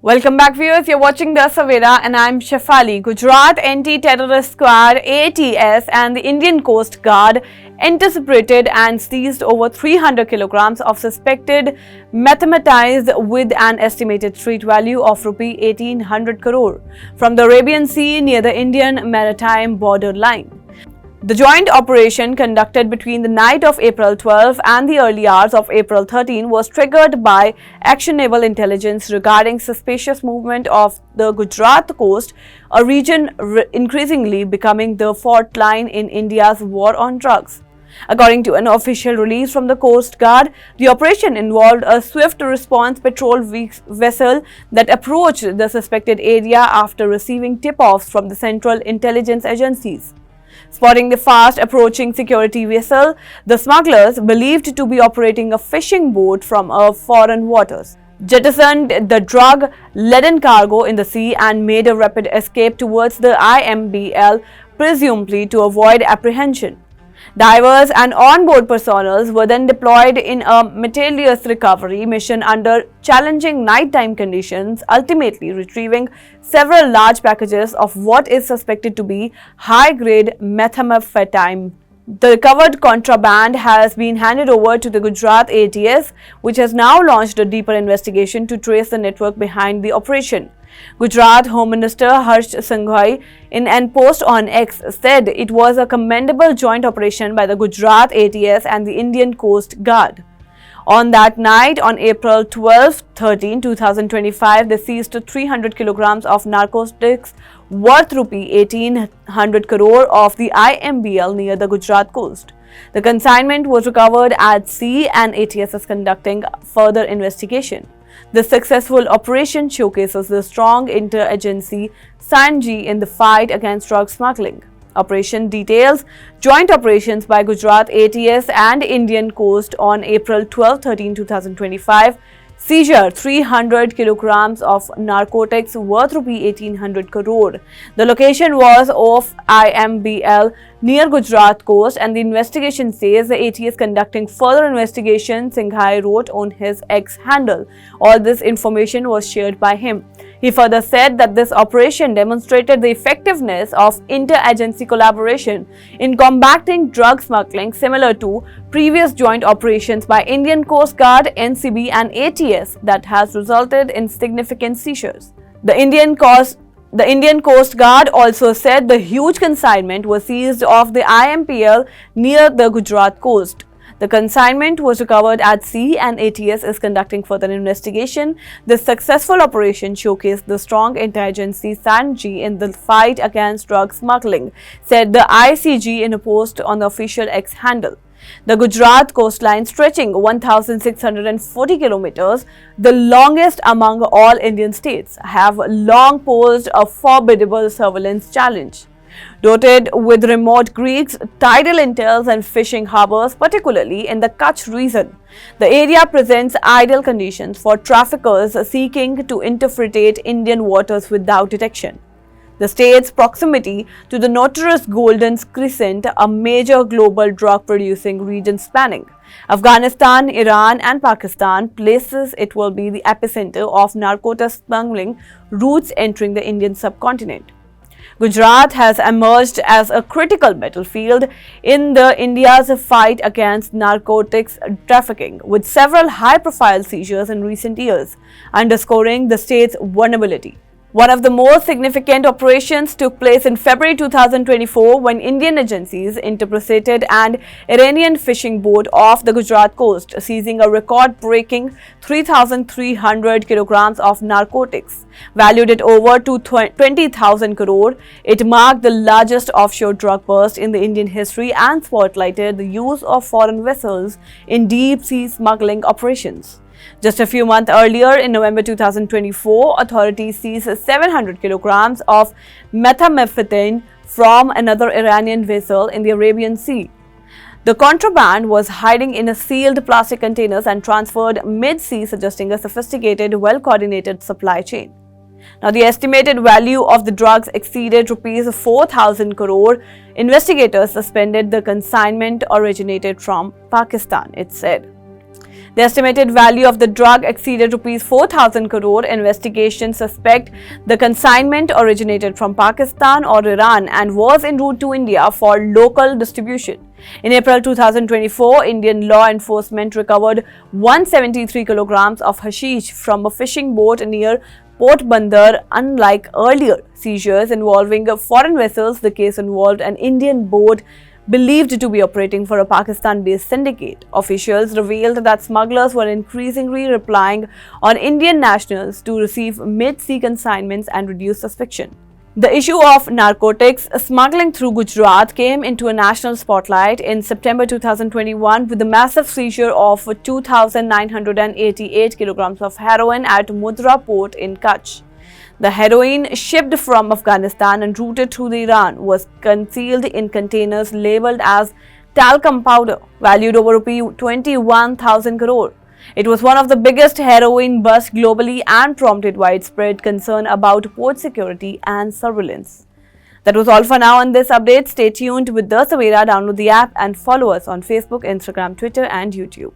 Welcome back, viewers. You're watching the Savera and I'm Shefali. Gujarat Anti-Terrorist Squad ATS and the Indian Coast Guard intercepted and seized over 300 kilograms of suspected methamphetamine with an estimated street value of Rs 1800 crore from the Arabian Sea near the Indian maritime border line. The joint operation conducted between the night of April 12 and the early hours of April 13 was triggered by actionable intelligence regarding suspicious movement of the Gujarat coast, a region increasingly becoming the fault line in India's war on drugs. According to an official release from the Coast Guard, the operation involved a swift response patrol vessel that approached the suspected area after receiving tip-offs from the central intelligence agencies. Spotting the fast approaching security vessel, the smugglers, believed to be operating a fishing boat from foreign waters, jettisoned the drug-laden cargo in the sea and made a rapid escape towards the IMBL, presumably to avoid apprehension. Divers and on-board personnel were then deployed in a meticulous recovery mission under challenging nighttime conditions, ultimately retrieving several large packages of what is suspected to be high-grade methamphetamine. The recovered contraband has been handed over to the Gujarat ATS, which has now launched a deeper investigation to trace the network behind the operation. Gujarat Home Minister Harsh Sanghvi, in an post on X, said it was a commendable joint operation by the Gujarat ATS and the Indian Coast Guard. On that night, on April 12-13, 2025, they seized 300 kilograms of narcotics worth Rs 1800 crore off the IMBL near the Gujarat coast. The consignment was recovered at sea and ATS is conducting further investigation. The successful operation showcases the strong interagency synergy in the fight against drug smuggling. Operation details: joint operations by Gujarat ATS and Indian Coast on April 12-13, 2025. Seizure 300 kilograms of narcotics worth Rs 1800 crore. The location was off IMBL near Gujarat coast, and the investigation says the ATS conducting further investigation, Singhai wrote on his X handle. All this information was shared by him. He further said that this operation demonstrated the effectiveness of interagency collaboration in combating drug smuggling, similar to previous joint operations by Indian Coast Guard, NCB and ATS that has resulted in significant seizures. The Indian Coast Guard also said the huge consignment was seized off the IMPL near the Gujarat coast. The consignment was recovered at sea and ATS is conducting further investigation. This successful operation showcased the strong interagency synergy in the fight against drug smuggling, said the ICG in a post on the official X handle. The Gujarat coastline, stretching 1,640 kilometers, the longest among all Indian states, have long posed a formidable surveillance challenge. Dotted with remote creeks, tidal intels and fishing harbors, particularly in the Kutch region, the area presents ideal conditions for traffickers seeking to infiltrate Indian waters without detection. The state's proximity to the notorious Golden Crescent, a major global drug-producing region spanning Afghanistan, Iran and Pakistan, places it will be the epicenter of narcotics smuggling routes entering the Indian subcontinent. Gujarat has emerged as a critical battlefield in India's fight against narcotics trafficking, with several high-profile seizures in recent years, underscoring the state's vulnerability. One of the most significant operations took place in February 2024 when Indian agencies intercepted an Iranian fishing boat off the Gujarat coast, seizing a record-breaking 3,300 kilograms of narcotics, valued at over 20,000 crore. It marked the largest offshore drug bust in the Indian history and spotlighted the use of foreign vessels in deep-sea smuggling operations. Just a few months earlier, in November 2024, authorities seized 700 kilograms of methamphetamine from another Iranian vessel in the Arabian Sea. The contraband was hiding in sealed plastic containers and transferred mid-sea, suggesting a sophisticated, well-coordinated supply chain. Now, the estimated value of the drugs exceeded Rs 4,000 crore. Investigators suspended the consignment originated from Pakistan, it said. The estimated value of the drug exceeded rupees 4,000 crore. Investigations suspect the consignment originated from Pakistan or Iran and was en route to India for local distribution. In April 2024, Indian law enforcement recovered 173 kilograms of hashish from a fishing boat near Port Bandar. Unlike earlier seizures involving foreign vessels, the case involved an Indian boat believed to be operating for a Pakistan-based syndicate. Officials revealed that smugglers were increasingly relying on Indian nationals to receive mid-sea consignments and reduce suspicion. The issue of narcotics smuggling through Gujarat came into a national spotlight in September 2021 with the massive seizure of 2,988 kilograms of heroin at Mudra port in Kutch. The heroin, shipped from Afghanistan and routed through Iran, was concealed in containers labeled as talcum powder, valued over ₹21,000 crore. It was one of the biggest heroin busts globally and prompted widespread concern about port security and surveillance. That was all for now on this update. Stay tuned with The Savera. Download the app and follow us on Facebook, Instagram, Twitter, and YouTube.